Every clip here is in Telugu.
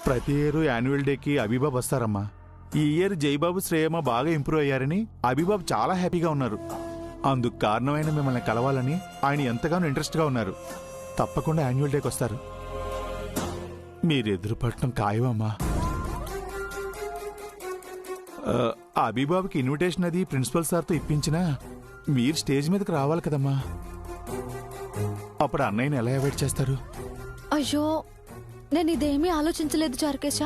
ప్రతి ఇయర్ యాన్యువల్ డేకి అభిబాబు వస్తారమ్మా. ఈ ఇయర్ జైబాబు శ్రేయమ్మ బాగా ఇంప్రూవ్ అయ్యారని అభిబాబు చాలా హ్యాపీగా ఉన్నారు. అందుకు కారణమైన మిమ్మల్ని కలవాలని ఆయన ఎంతగానో ఇంట్రెస్ట్గా ఉన్నారు. తప్పకుండా యాన్యువల్ డేకి వస్తారు. మీరు ఎదురుపడటం ఖాయమమ్మా. అభిబాబుకి ఇన్విటేషన్ అది ప్రిన్సిపల్ సార్తో ఇప్పించినా మీరు స్టేజ్ మీదకి రావాలి కదమ్మా. అప్పుడు అన్నయ్యని ఎలా అవాయిడ్ చేస్తారు? అయ్యో, నేను ఇదేమీ ఆలోచించలేదు చారుకేశ.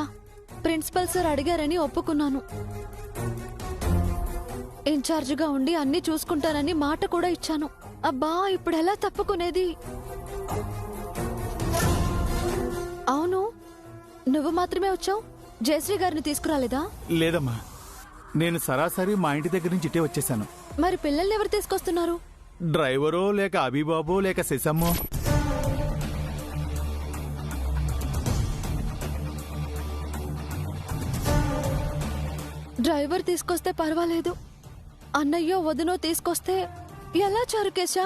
ప్రిన్సిపల్ సార్ అడిగారని ఒప్పుకున్నాను. ఇన్ఛార్జిగా ఉండి అన్ని చూసుకుంటానని మాట కూడా ఇచ్చాను. అబ్బా, ఇప్పుడు ఎలా తప్పుకునేది? అవును, నువ్వు మాత్రమే వచ్చావు, జయశ్రీ గారిని తీసుకురాలేదా? లేదమ్మా, నేను సరాసరి మా ఇంటి దగ్గర నుంచి ఇటే వచ్చేసాను. మరి పిల్లల్ని ఎవరు తీసుకొస్తున్నారు? డ్రైవరో లేక అభిబాబో లేక శశమ్మో. డ్రైవర్ తీసుకొస్తే పర్వాలేదు, అన్నయ్యో వదినో తీసుకొస్తే ఎలా చారుకేశా?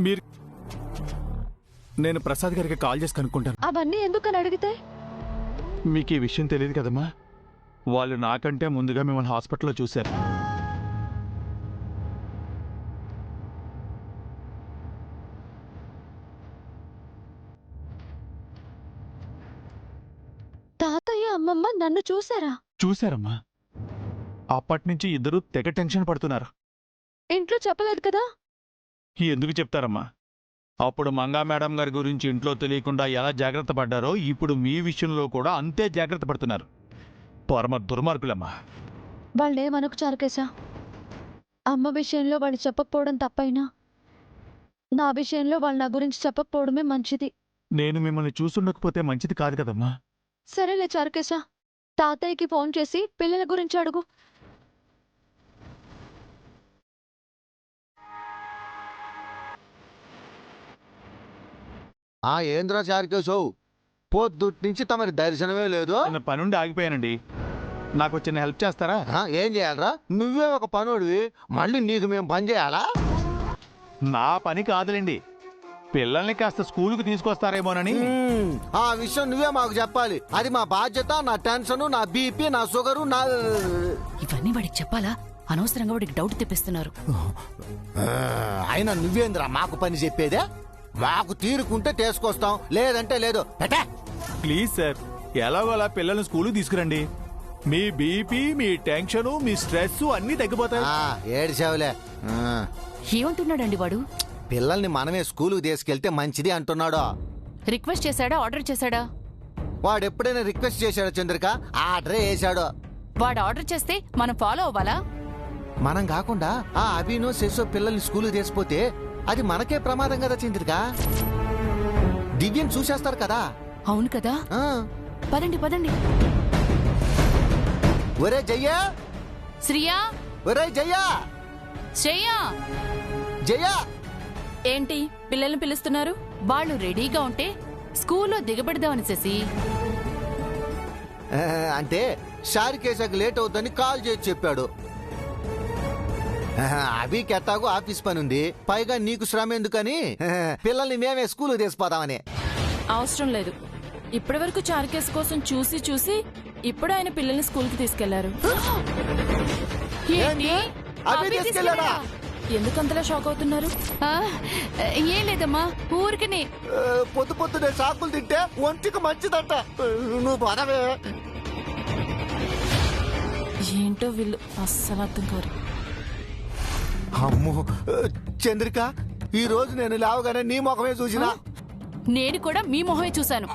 మీరు నేను ప్రసాద్ గారికి కాల్ చేసి కనుక్కుంటాను. అవన్నీ ఎందుకని అడిగితే? మీకు ఈ విషయం తెలియదు కదమ్మా. వాళ్ళు నాకంటే ముందుగా మిమ్మల్ని హాస్పిటల్లో చూశారు. తాతయ్య అమ్మమ్మ నన్ను చూసారా? చూశారమ్మా. అప్పటినుంచి ఇద్దరు తెగ టెన్షన్ పడుతున్నారు. ఇంట్లో చెప్పలేదు కదా? ఎందుకు చెప్తారమ్మా? అప్పుడు మంగా మేడం గారి గురించి ఇంట్లో తెలియకుండా ఎలా జాగ్రత్త పడ్డారో ఇప్పుడు మీ విషయంలో కూడా అంతే జాగ్రత్త పడుతున్నారు. పరమ దుర్మార్గులమ్మా. వాళ్ళేమనుకు చారుకేశా. అమ్మ విషయంలో వాళ్ళు చెప్పకపోవడం తప్పైనా నా విషయంలో వాళ్ళు నా గురించి చెప్పకపోవడమే మంచిది. నేను మిమ్మల్ని చూసుండకపోతే మంచిది కాదు కదమ్మా. సరేలే చారుకేశా, తాతయ్యకి ఫోన్ చేసి పిల్లల గురించి అడుగు. ఏంద్రా చారుకేశవ్, పొద్దుటి నుంచి తమరి దర్శనమే లేదు. పనుండి ఆగిపోయానండి, నాకు చిన్న హెల్ప్ చేస్తారా? ఏం చేయాలరా? నువ్వే ఒక పనుడివి, మళ్ళీ నీకు మేము పని చేయాలా? నా పని కాదులేండి, పిల్లల్ని కాస్త స్కూలుకు తీసుకొస్తారేమోనని. ఆ విషయం నువ్వే మాకు చెప్పాలి. అది మా బాధ్యత. నా టెన్షన్, నా బీపీ, నా షుగరు, నా ఇవన్నీ వాడికి చెప్పాలా? అనవసరంగా వాడికి డౌట్ తెప్పిస్తున్నారు. అయినా నువ్వేంద్రా మాకు పని చెప్పేదే? మాకు తీరుకుంటే తీసుకొస్తాం, లేదంటే లేదు. ప్లీజ్ సార్, ఎలాగోలా పిల్లల్ని స్కూలుకు తీసుకురండి. మీ బీపీ, మీ టెన్షన్, మీ స్ట్రెస్ అన్నీ తగ్గిపోతాయి. ఏడ్చావులే. ఏమంటున్నాడండి వాడు? పిల్లల్ని మనమే స్కూలుకు తీసుకెళ్తే మంచిది అంటున్నాడు. రిక్వెస్ట్ చేశాడా, ఆర్డర్ చేశాడా? వాడు ఎప్పుడైనా రిక్వెస్ట్ చేశాడు చంద్రిక? ఆర్డరే వేశాడు. వాడు ఆర్డర్ చేస్తే మనం ఫాలో అవ్వాలా? మనం కాకుండా ఆ అభినో శశో పిల్లల్ని స్కూలుకు తీసిపోతే అది మనకే ప్రమాదం కదా చంద్రిక. దివ్యం చూసేస్తారు కదా. అవును కదా. పదండి పదండి. ఒరే జయ్యా, శ్రియా, ఒరే జయ్యా, శ్రేయా. జయ్యా, ఏంటి పిల్లల్ని పిలుస్తున్నారు? వాళ్ళు రెడీగా ఉంటే స్కూల్లో దిగబెడదామని శశి. అంటే షారికేశాకు లేట్ అవుతుందని కాల్ చేసి చెప్పాడు. అభికి ఎట్టాగో ఆఫీస్ పని ఉంది, పైగా నీకు శ్రమ ఎందుకని పిల్లల్ని మేమే స్కూల్ తీసిపోదామని. అవసరం లేదు. ఇప్పటి వరకు చారుకేసు కోసం చూసి చూసి ఇప్పుడు ఆయన పిల్లల్ని స్కూల్ కి తీసుకెళ్లారు. ఎందుకంతలా షాక్ అవుతున్నారు? ఏం లేదమ్మా, ఊరికనే. పొద్దు పొద్దునే షాకులు తింటే ఒంటికి మంచిదంట. నువ్వు పదవే. ఏంటో వీళ్ళు అస్సలు అర్థం కారు. అమ్మో చంద్రిక, ఈ రోజు నేను లేవగానే నీ ముఖమే చూసినా. నేను కూడా మీ మొహమే చూశాను.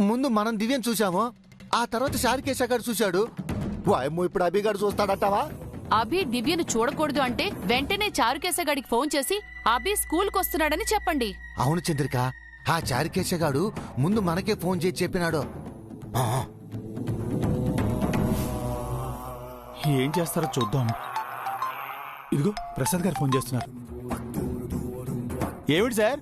ముందు మనం దివ్యం చూసాము, ఆ తర్వాత షారికేశ గారు చూశాడు. వాయమ్మో, ఇప్పుడు అభి గారు చూస్తాడట్టవా? అభి దివ్యను చూడకూడదు అంటే వెంటనే చారుకేశ గారికి ఫోన్ చేసి అభి స్కూల్ కు వస్తున్నాడని చెప్పండి. అవును చంద్రిక, ఆ చారుకేశ గారు ముందు మనకే ఫోన్ చేసి చెప్పినాడు. ఏం చేస్తారో చూద్దాం. ఇదిగో ప్రసాద్ గారు ఫోన్ చేస్తున్నారు. ఏమిటి సార్,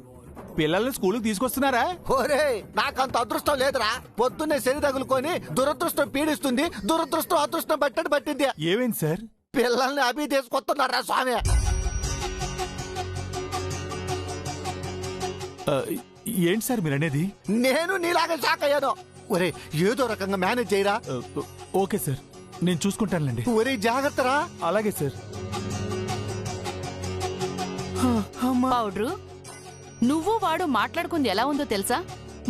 పిల్లల్ని స్కూల్కి తీసుకొస్తున్నారా? ఓరే, నాకంత అదృష్టం లేదురా. పొద్దున్నే శని తగులుకొని దురదృష్టం పీడిస్తుంది, దురదృష్టం అదృష్టం బట్టని పట్టింది. ఏమైంది సార్? పిల్లల్ని అభి తీసుకొస్తున్నారా స్వామి? ఏంటి సార్ మీరు అనేది? నేను నీలాగా షాక్ అయ్యాను. ఒరే ఏదో రకంగా మేనేజ్ చేయరా. ఓకే సార్, నేను చూసుకుంటానులేండి. ఒరే జాగ్రత్తరా. అలాగే సార్. పౌడ్రు, నువ్వు వాడు మాట్లాడుకుంది ఎలా ఉందో తెలుసా?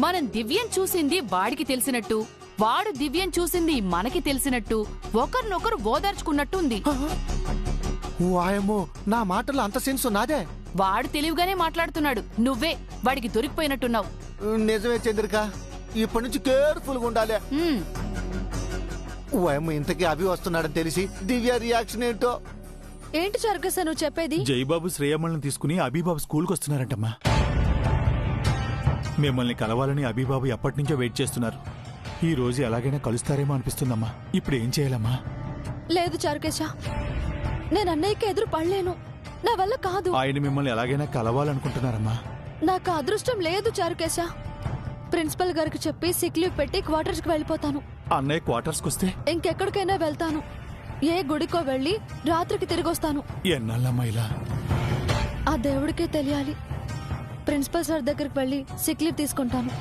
మనం దివ్యం చూసింది వాడికి తెలిసినట్టు, వాడు దివ్యం చూసింది మనకి తెలిసినట్టు, ఒకరినొకరు ఓదార్చుకున్నట్టు ఉంది. వాయమ్మో, నా మాటలో అంత సెన్స్ నాదే. వాడు తెలివిగానే మాట్లాడుతున్నాడు, నువ్వే వాడికి దొరికిపోయినట్టున్నావు. నిజమే చంద్రిక, ఇప్పటి నుంచి కేర్ఫుల్ గా ఉండాలి. ఉమ్, వాయమ్మ, ఇంతకీ అభి వస్తున్నాడని తెలిసి దివ్య రియాక్షన్ ఏంటో. ఏంటి చారుకేశ నువ్వు చెప్పేది? జైబాబు శ్రేయమ్మల్ని తీసుకుని అభిబాబు స్కూల్కి వస్తున్నారంటమ్మా. మిమ్మల్ని కలవాలని అభిబాబు ఎప్పటి నుంచో వెయిట్ చేస్తున్నారు. ఈ రోజు ఎలాగైనా కలుస్తారేమో అనిపిస్తుందమ్మా. ఇప్పుడు ఏం చేయాలమ్మా? లేదు చారుకేశ, నేను అన్నయ్యకి ఎదురు పడలేను. నా వల్ల కాదు. ఆయన మిమ్మల్ని ఎలాగైనా కలవాలనుకుంటున్నారమ్మా. నాకు అదృష్టం లేదు చారుకేశ. ప్రిన్సిపల్ గారికి చెప్పి సిక్ లీవ్ పెట్టి క్వార్టర్స్ కి వెళ్ళిపోతాను. అన్నయ్య క్వార్టర్స్కి వస్తే ఇంకెక్కడికైనా వెళ్తాను. ఏ గుడికో వెళ్ళి రాత్రికి తిరిగి వస్తాను. ఎన్నాళ్ళమ్మా ఇలా? ఆ దేవుడికే తెలియాలి. ప్రిన్సిపల్ సార్ దగ్గరికి వెళ్ళి సిక్ లీవ్ తీసుకుంటాను.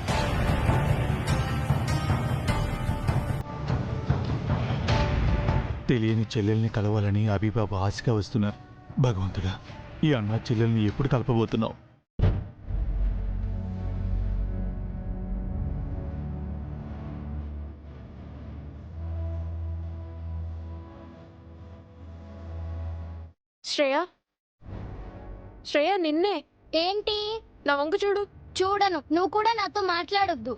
తెలియని చెల్లెల్ని కలవాలని అభిబాబు ఆశగా వస్తున్నారు. భగవంతుడా, ఈ అన్న చెల్లెల్ని ఎప్పుడు కలపబోతున్నావు? శ్రేయ నిన్నే. ఏంటి? నా వంక చూడు. చూడను. నువ్వు కూడా నాతో మాట్లాడొద్దు.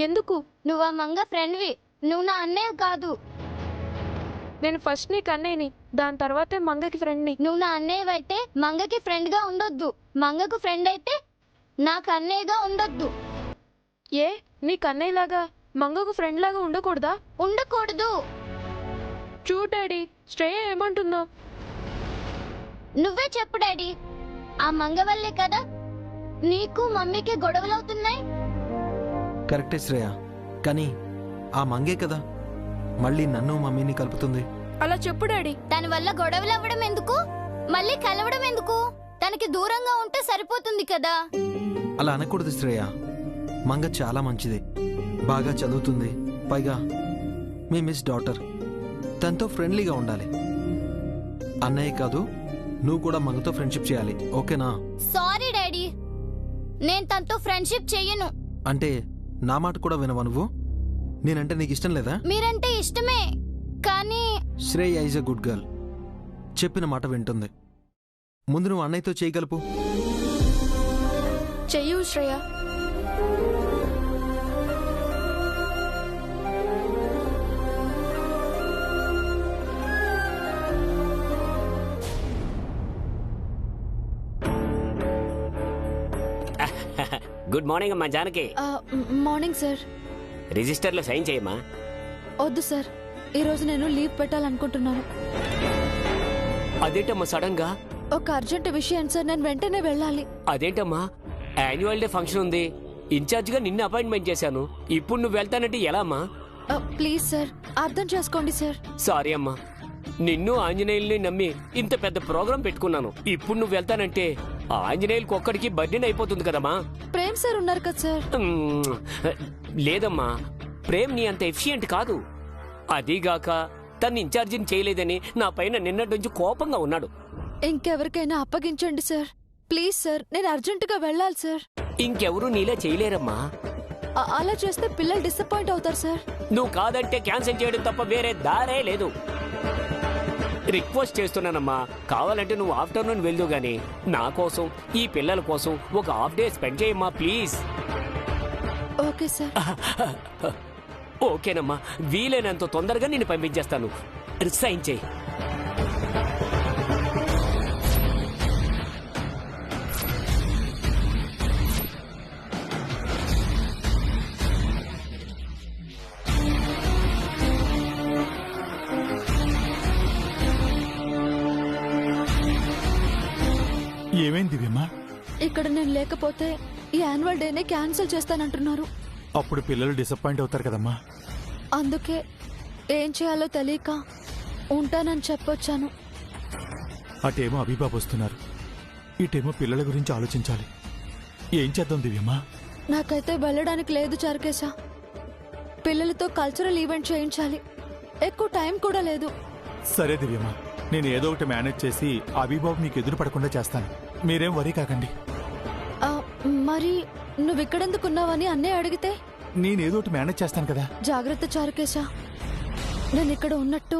ఎందుకు? నువ్వు ఆ మంగ ఫ్రెండ్వి. నువ్వు నా అన్నయ్య కాదు. నేను ఫస్ట్ నీకు అన్నయ్యని, దాని తర్వాతే మంగకి ఫ్రెండ్ని. నువ్వు నా అన్నయ్యవైతే మంగకి ఫ్రెండ్ గా ఉండొద్దు. మంగకు ఫ్రెండ్ అయితే నాకు అన్నయ్యగా ఉండొద్దు. ఏ, నీకు అన్నయ్యలాగా మంగకు ఫ్రెండ్ లాగా ఉండకూడదా? ఉండకూడదు. చూడు డాడీ, శ్రేయ ఏమంటుందో. నువ్వే చెప్పు డాడీ. ఆ మంగ వల్లే కదా నీకు మమ్మీకి గొడవలవుతున్నాయి. కరెక్టే శ్రేయ, కానీ ఆ మంగే కదా మళ్ళీ నన్ను మమ్మీని కలుపుతుంది. అలా చెప్పు డాడీ. దాని వల్ల గొడవలు అవ్వడం ఎందుకు? మళ్ళీ కలవడం ఎందుకు? తనకి దూరంగా ఉంటే సరిపోతుంది కదా. అలా అనకూడదు శ్రేయ. మంగ చాలా మంచిది, బాగా చదువుతుంది. పైగా మీ మిస్ డాటర్, తనతో ఫ్రెండ్లీగా ఉండాలి. అన్నయ్య కాదు, నువ్వు కూడా మంగతో ఫ్రెండ్షిప్ చేయాలి. ఓకేనా? సారీ డాడీ, నేను తనతో ఫ్రెండ్షిప్ చెయ్యను. అంటే నా మాట కూడా వినవా నువ్వు? నేనంటే నీకు ఇష్టం లేదా? మీరంటే ఇష్టమే, కానీ Shreya is a good girl. చెప్పిన మాట వింటుంది. ముందు నువ్వు అన్నయ్యతో చేయగలుపు. చెయ్యు శ్రేయ. గుడ్ మార్నింగ్ అమ్మా జానకి. Morning sir. రిజిస్టర్లో సైన్ చేయమ్మా. వద్దు సార్, ఈరోజు నేను లీవ్ పెట్టాలనుకుంటున్నాను. అదేంటమ్మా సడన్ గా? ఒక అర్జెంట్ విషయం సార్, నేను వెంటనే వెళ్ళాలి. అదేంటమ్మా, యాన్యువల్ డే ఫంక్షన్ ఉంది, ఇన్ఛార్జ్ గా నిన్ను అపాయింట్మెంట్ చేశాను. ఇప్పుడు నువ్వు వెళ్తానంటే ఎలా అమ్మా? ప్లీజ్ సార్, అర్థం చేసుకోండి సార్. సారీ అమ్మా, నిన్ను ఆంజనేయుల్ని నమ్మి ఇంత పెద్ద ప్రోగ్రాం పెట్టుకున్నాను. ఇప్పుడు నువ్వు వెళ్తానంటే ఆంజనేయులకు ఒక్కడికి బర్డెన్ అయిపోతుంది కదమ్మా. ప్రేమ్ సార్ ఉన్నారు కదా సార్. లేదమ్మా, ప్రేమ్ నీ అంత ఎఫిషియెంట్ కాదు. అదీగాక తను ఇన్ఛార్జిని చేయలేదని నా పైన నిన్నటి నుంచి కోపంగా ఉన్నాడు. ఇంకెవరికైనా అప్పగించండి సార్, ప్లీజ్ సార్. నేను అర్జెంటుగా వెళ్ళాలి సార్. ఇంకెవరూ నీలా చేయలేరమ్మా. అలా చేస్తే పిల్లలు డిసప్పాయింట్ అవుతారు సార్. నువ్వు కాదంటే క్యాన్సిల్ చేయడం తప్ప వేరే దారే లేదు. రిక్వెస్ట్ చేస్తున్నానమ్మా, కావాలంటే నువ్వు ఆఫ్టర్నూన్ వెళ్దు గాని నా కోసం, ఈ పిల్లల కోసం ఒక హాఫ్ డే స్పెండ్ చేయమ్మా ప్లీజ్. Okay sir. ఓకేనమ్మా, వీలైనంత తొందరగా నేను పంపించేస్తాను. సైన్ చేయి. ఏమైంది దివ్యమ్మా? ఇక్కడ నేను లేకపోతే ఈ యాన్యువల్ డేనే క్యాన్సిల్ చేస్తానంటున్నారు. అప్పుడు పిల్లలు డిసప్పాయింట్ అవుతారు కదమ్మా. అందుకే ఏం చేయాలో తెలియక ఉంటానని చెప్పొచ్చాను. అటేమో అభిబాబు వస్తున్నారు, ఇటేమో పిల్లల గురించి ఆలోచించాలి. ఏం చేద్దాం దివ్యమ్మా? నాకైతే వెళ్ళడానికి లేదు చారుకేశ. పిల్లలతో కల్చరల్ ఈవెంట్ చేయించాలి. ఎక్కువ టైం కూడా లేదు. సరే దివ్యమ్మా, నేను ఏదో ఒకటి మేనేజ్ చేసి అభిబాబు మీకు ఎదురు పడకుండా చేస్తాను. మీరేం వరీ కాకండి. ఆ, మరి నువ్వు ఇక్కడెందుకున్నావని అన్నయ్య అడిగితే? నేనేదో ఒకటి మేనేజ్ చేస్తాను కదా. జాగ్రత్త చారుకేశ. నేను ఇక్కడ ఉన్నట్టు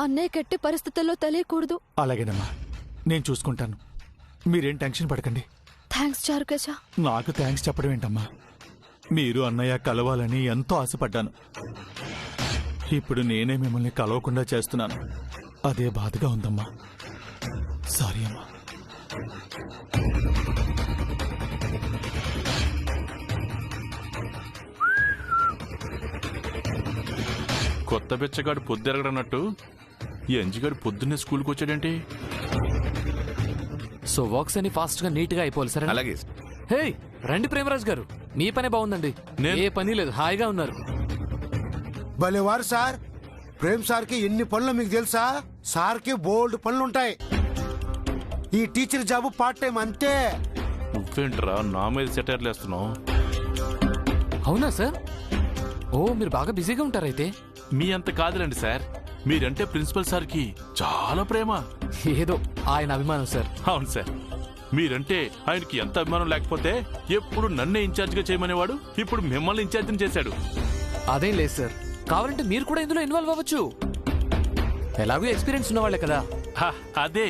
అన్నయ్య కెట్టి పరిస్థితుల్లో తెలియకూడదు. అలాగేనమ్మా, నేను చూసుకుంటాను. మీరేం టెన్షన్ పడకండి. థ్యాంక్స్ చారుకేశ. నాకు థ్యాంక్స్ చెప్పడం ఏంటమ్మా? మీరు అన్నయ్య కలవాలని ఎంతో ఆశపడ్డాను. ఇప్పుడు నేనే మిమ్మల్ని కలవకుండా చేస్తున్నాను. అదే బాధగా ఉందమ్మా. సారీ అమ్మా. కొత్త బిచ్చగాడు పొద్దురగడన్నట్టు ఈ అంజిగాడు పొద్దున్నే స్కూల్కి వచ్చాడేంటి? సో వర్క్స్ అన్ని ఫాస్ట్ గా నీట్ గా అయిపోవాలి సరే. అలాగే. హే రండి ప్రేమరాజ్ గారు, మీ పనే బాగుందండి. ఏ పని లేదు, హాయిగా ఉన్నారు. భలేవారు సార్. ప్రేమ్ సార్కి ఎన్ని పనులు మీకు తెలుసా? సార్కి బోల్డ్ పనులుంటాయి. ఈ టీచర్ జాబు పార్ట్ టైం అంతే. నువ్వేంట్రా నా మీద సెటైర్లు వేస్తున్నావు? అవునా సార్? ఓ మీరు బాగా బిజీగా ఉంటారైతే. మీ అంత కాదులండి సార్. మీరంటే ప్రిన్సిపల్ సార్కి చాలా ప్రేమ. ఏదో ఆయన అభిమానం సార్. అవును సార్, మీరంటే ఆయనకి ఎంత అభిమానం లేకపోతే ఎప్పుడు నన్నే ఇన్ఛార్జ్ గా చేయమనేవాడు. ఇప్పుడు మిమ్మల్ని ఇన్ఛార్జిని చేశాడు. అదేం లేదు సార్, కావాలంటే మీరు కూడా ఇందులో ఇన్వాల్వ్ అవ్వచ్చు. ఎలాగో ఎక్స్పీరియన్స్ ఉన్నవాళ్లే కదా. అదే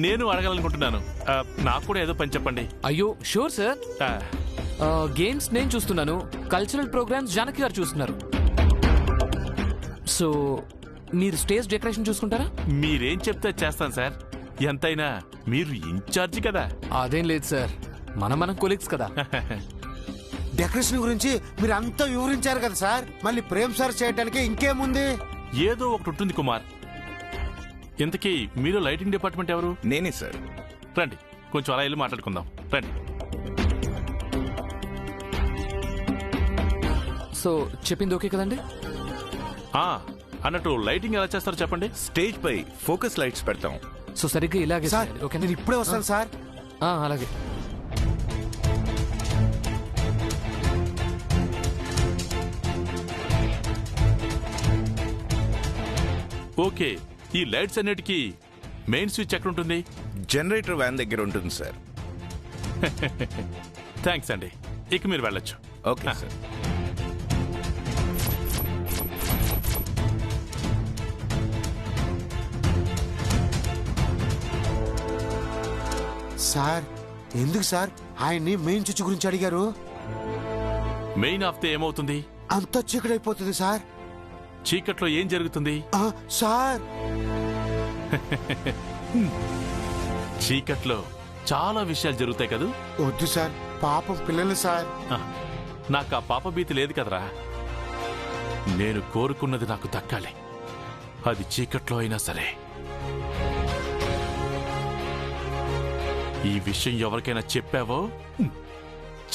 నేను అడగాలనుకుంటున్నాను. నాకు కూడా ఏదో పని చెప్పండి. అయ్యో షూర్ సార్. గేమ్స్ నేను చూస్తున్నాను, కల్చరల్ ప్రోగ్రామ్స్ జానకి గారు చూస్తున్నారు. సో మీరు స్టేజ్ డెకరేషన్ చూసుకుంటారా? మీరేం చెప్తే చేస్తాను సార్. ఎంతైనా మీరు ఇన్ఛార్జి కదా. అదేం లేదు సార్, మనం కొలీగ్స్ కదా. డెకరేషన్ గురించి మీరు అంతా వివరించారు కదా సార్. మళ్ళీ ప్రేమ్ సార్ చేయడానికి ఇంకేముంది? ఏదో ఒకటి ఉంటుంది కుమార్. ఇంతకీ మీరు లైటింగ్ డిపార్ట్మెంట్ ఎవరు? నేనే సార్. రండి కొంచెం అలా వెళ్ళి మాట్లాడుకుందాం రండి. సో చెప్పింది ఓకే కదండి? అన్నట్టు లైటింగ్ ఎలా చేస్తారో చెప్పండి. స్టేజ్ పై ఫోకస్ లైట్స్ పెడతాం. సో సరిగ్గా ఇలాగే సార్. నేను ఇప్పుడే వస్తాను సార్. అలాగే. ఓకే, ఈ లైట్స్ అన్నిటికీ మెయిన్ స్విచ్ ఎక్కడ ఉంటుంది? జనరేటర్ వ్యాన్ దగ్గర ఉంటుంది సార్. థ్యాంక్స్ అండి, ఇక మీరు వెళ్ళొచ్చు. Okay sir. సార్ ఎందుకు సార్ ఆయన్ని మెయిన్ స్విచ్ గురించి అడిగారు? మెయిన్ ఆఫ్తే ఏమవుతుంది? అంత చీకటైపోతుంది సార్. చీకట్లో ఏం జరుగుతుంది? సార్ చీకట్లో చాలా విషయాలు జరుగుతాయి కదా. వద్దు సార్, పాపం పిల్లలు సార్. నాకు ఆ పాప భీతి లేదు కదరా. నేను కోరుకున్నది నాకు దక్కాలి, అది చీకట్లో అయినా సరే. ఈ విషయం ఎవరికైనా చెప్పావో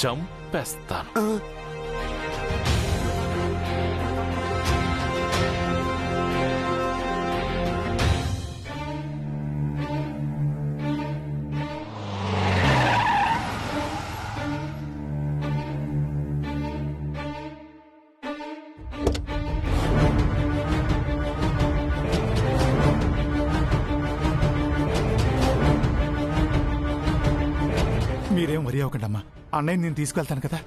చంపేస్తాను. మీరేం వరి అవ్వకండమ్మా, అన్నయ్య నేను తీసుకెళ్తాను కదా.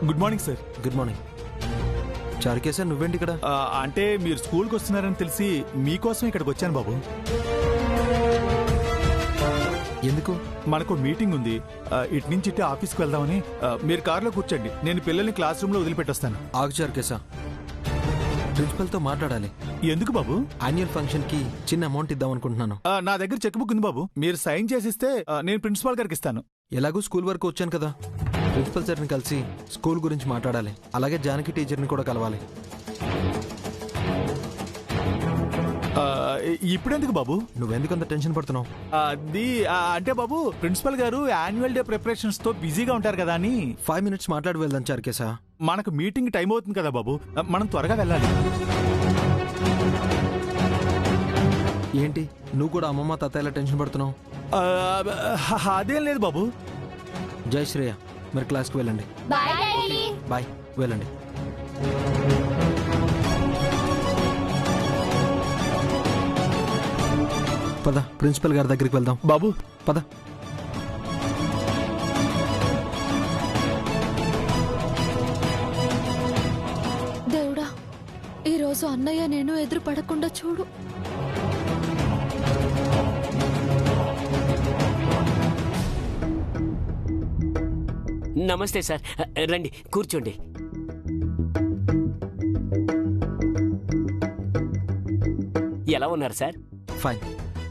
Good morning sir. Good morning. చారుకే సార్, నువ్వేంటి ఇక్కడ? అంటే మీరు స్కూల్కి వస్తున్నారని తెలిసి మీకోసం ఇక్కడికి వచ్చాను బాబు. ఎందుకు? మనకు మీటింగ్ ఉంది, ఇటు నుంచి ఇటు ఆఫీస్కి వెళ్దామని. మీరు కారులో కూర్చోండి, నేను పిల్లల్ని క్లాస్ రూమ్ లో వదిలిపెట్టొస్తాను. ఆగు చారుకేశా, ప్రిన్సిపల్ తో మాట్లాడాలి. ఎందుకు బాబు? యాన్యువల్ ఫంక్షన్ కి చిన్న అమౌంట్ ఇద్దాం అనుకుంటున్నాను. నా దగ్గర చెక్ బుక్ ఉంది బాబు, మీరు సైన్ చేసిస్తే నేను ప్రిన్సిపాల్ గారికి ఇస్తాను. ఎలాగూ స్కూల్ వరకు వచ్చాను కదా, ప్రిన్సిపల్ సార్ని కలిసి స్కూల్ గురించి మాట్లాడాలి. అలాగే జానకి టీచర్ని కూడా కలవాలి. ఇప్పుడెందుకు బాబు? నువ్వెందుకు అంత టెన్షన్ పడుతున్నావు? అది అంటే బాబు, ప్రిన్సిపల్ గారు యాన్యువల్ డే ప్రిపరేషన్స్ తో బిజీగా ఉంటారు కదా అని. 5 minutes మాట్లాడి వెళ్దాం చారుకేశా. మనకు మీటింగ్ టైం అవుతుంది కదా బాబు, మనం త్వరగా వెళ్ళాలి. ఏంటి నువ్వు కూడా అమ్మమ్మ తాతయ్యలా టెన్షన్ పడుతున్నావు? అదేం లేదు బాబు. జై శ్రేయ, మీరు క్లాస్కి వెళ్ళండి. Bye daddy. బాయ్, వెళ్ళండి. పద, ప్రిన్సిపల్ గారి దగ్గరికి వెళ్దాం. బాబు పద. దేవుడా, ఈరోజు అన్నయ్య నేను ఎదురు పడకుండా చూడు. నమస్తే సార్, రండి కూర్చోండి. ఎలా ఉన్నారు సార్? ఫైన్.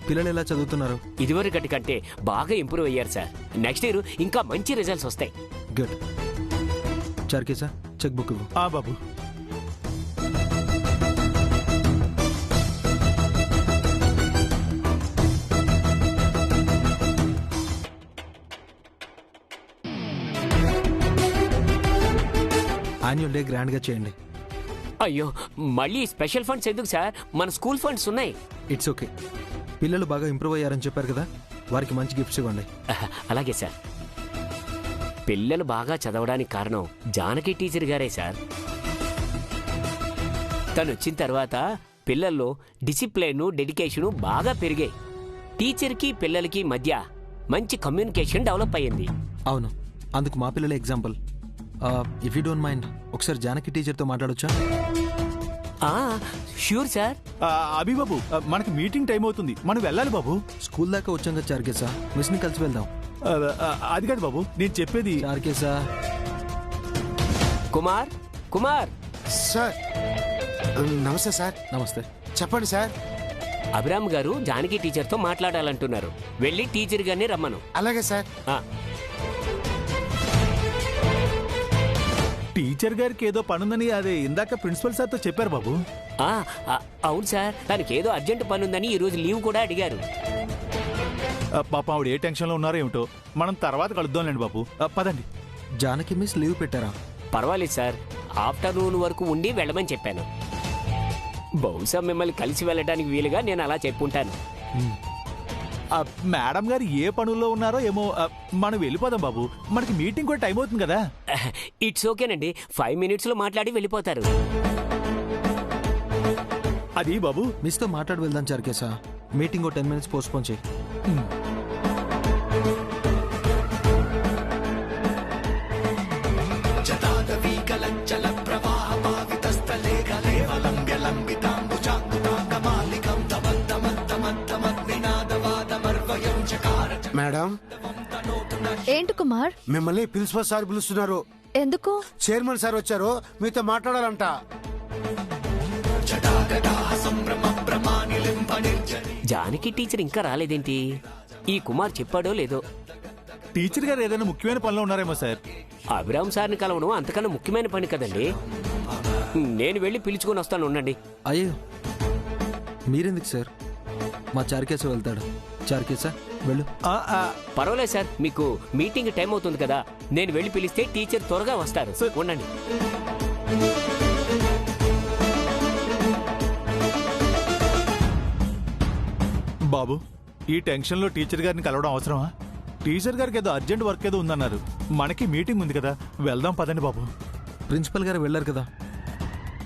పిల్లలు ఎలా చదువుతున్నారు? ఇదివరకటి కంటే బాగా ఇంప్రూవ్ అయ్యారు సార్. నెక్స్ట్ ఇయర్ ఇంకా మంచి రిజల్ట్స్ వస్తాయి. గుడ్. చార్కేసా, చెక్ బుక్ ఇవ్వు. బాబు. యాన్యువల్ డే గ్రాండ్ గా చేయండి. అయ్యో, మళ్ళీ స్పెషల్ ఫండ్స్ ఎందుకు సార్? మన స్కూల్ ఫండ్స్ ఉన్నాయి. It's okay. పిల్లలు బాగా ఇంప్రూవ్ అయ్యారని చెప్పారు కదా, వారికి మంచి గిఫ్ట్స్ ఇవ్వండి. అలాగే సార్. పిల్లలు బాగా చదవడానికి కారణం జానకి టీచర్ గారే సార్. తను వచ్చిన తర్వాత పిల్లల్లో డిసిప్లిన్, డెడికేషన్ బాగా పెరిగాయి. టీచర్కి పిల్లలకి మధ్య మంచి కమ్యూనికేషన్ డెవలప్ అయ్యింది. అవును, అందుకు మా పిల్లలే example. If you don't mind, ఒకసారి జానకి టీచర్తో మాట్లాడొచ్చా? Sure sir. అభి బాబు, మనకి మీటింగ్ టైం అవుతుంది, మనం వెళ్ళాలి బాబు. స్కూల్ దాకా వచ్చాం కదా చార్కేసా, మిస్ ని కలిసి వెళ్దాం. అది కాదు బాబు, నేను చెప్పేది. చార్కేసా. కుమార్, కుమార్. సార్ నమస్తే సార్. నమస్తే. చెప్పండి సార్. అభిరామ్ గారు జానకి టీచర్తో మాట్లాడాలంటున్నారు. వెళ్ళి టీచర్ గారిని రమ్మను. అలాగే సార్. టీచర్ గారికి ఏదో పనుందని అదే ఇందాక ప్రిన్సిపల్ సార్తో చెప్పారు బాబు. అవును సార్, తనకి ఏదో అర్జెంట్ పనుందని ఈ రోజు లీవ్ కూడా అడిగారు. పాపం ఆవిడ ఏ టెన్షన్లో ఉన్నారో ఏమిటో, మనం తర్వాత కలుద్దాంలేండి బాబు. పదండి. జానకి మిస్ లీవ్ పెట్టారా? పర్వాలేదు సార్, ఆఫ్టర్నూన్ వరకు ఉండి వెళ్ళమని చెప్పాను. బహుశా మిమ్మల్ని కలిసి వెళ్ళడానికి వీలుగా నేను అలా చెప్పుంటాను. మేడం గారు ఏ పనుల్లో ఉన్నారో ఏమో, మనం వెళ్ళిపోదాం బాబు, మనకి మీటింగ్ కూడా టైం అవుతుంది కదా. ఇట్స్ ఓకేనండి, 5 minutes లో మాట్లాడి వెళ్ళిపోతారు. అది బాబు, మిస్తో మాట్లాడి వెళ్దాం చార్కేసా. మీటింగ్ 10 minutes పోస్ట్పోన్ చేయి. మేడం. ఏంటి కుమార్? మిమ్మల్ని ప్రిన్సిపల్ సార్ పిలుస్తున్నారు. ఎందుకు? చైర్మన్ సార్ వచ్చారు, మీతో మాట్లాడాలంట. జానకి టీచర్ ఇంకా రాలేదేంటి? ఈ కుమార్ చెప్పాడో లేదో. టీచర్ గారు ఏదైనా ముఖ్యమైన పనిలో ఉన్నారేమో సార్. అభిరామ్ సార్ని కలవడం అంతకన్నా ముఖ్యమైన పని కదండి. నేను వెళ్ళి పిలుచుకొని వస్తాను, ఉండండి. అయ్యో, మీరెందుకు సార్? మా చార్కేసా వెళ్తాడు. చార్కేసా వెళ్ళు. పర్వాలేదు సార్, మీకు మీటింగ్ టైం అవుతుంది కదా, నేను వెళ్ళి పిలిస్తే టీచర్ త్వరగా వస్తారు. ఉండండి. బాబు, ఈ టెన్షన్లో టీచర్ గారిని కలవడం అవసరమా? టీచర్ గారికి ఏదో అర్జెంట్ వర్క్ ఏదో ఉందన్నారు. మనకి మీటింగ్ ఉంది కదా, వెళ్దాం పదండి బాబు. ప్రిన్సిపల్ గారు వెళ్ళారు కదా,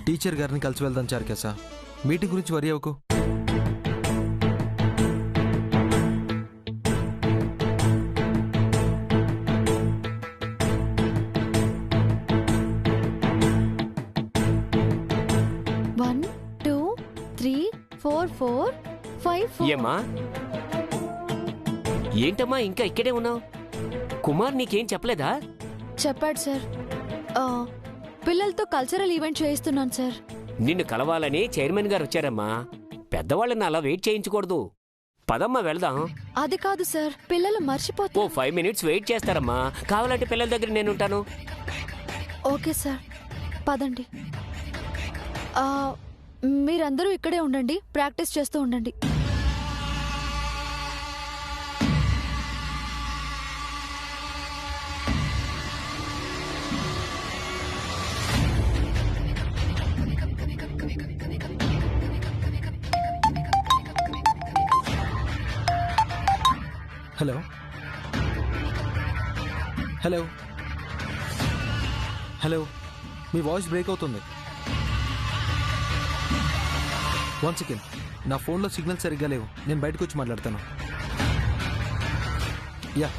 టీచర్ గారిని కలిసి వెళ్దాం చార్కేసా. మీటింగ్ గురించి వరి అవ్వకు. ఏమ్మా, ఏంటమ్మా ఇంకా ఇక్కడే ఉన్నావు? కుమార్ నీకేం చెప్పలేదా? చెప్పాడు సార్. పిల్లలతో కల్చరల్ ఈవెంట్ చేయిస్తున్నాను సార్. నిన్ను కలవాలని చైర్మన్ గారు వచ్చారమ్మా. పెద్దవాళ్ళని అలా వెయిట్ చేయించకూడదు. పదమ్మా వెళ్దాం. అది కాదు సార్, పిల్లలు మర్చిపోతారు. 5 minutes వెయిట్ చేస్తారమ్మా. కావాలంటే పిల్లల దగ్గర నేను ఉంటాను. ఓకే సార్, పదండి. మీరందరూ ఇక్కడే ఉండండి, ప్రాక్టీస్ చేస్తూ ఉండండి. హలో హలో హలో మీ వాయిస్ బ్రేక్ అవుతుంది. వన్ సెకండ్, నా ఫోన్లో సిగ్నల్ సరిగ్గా లేవు, నేను బయటకు వచ్చి మాట్లాడతాను. యా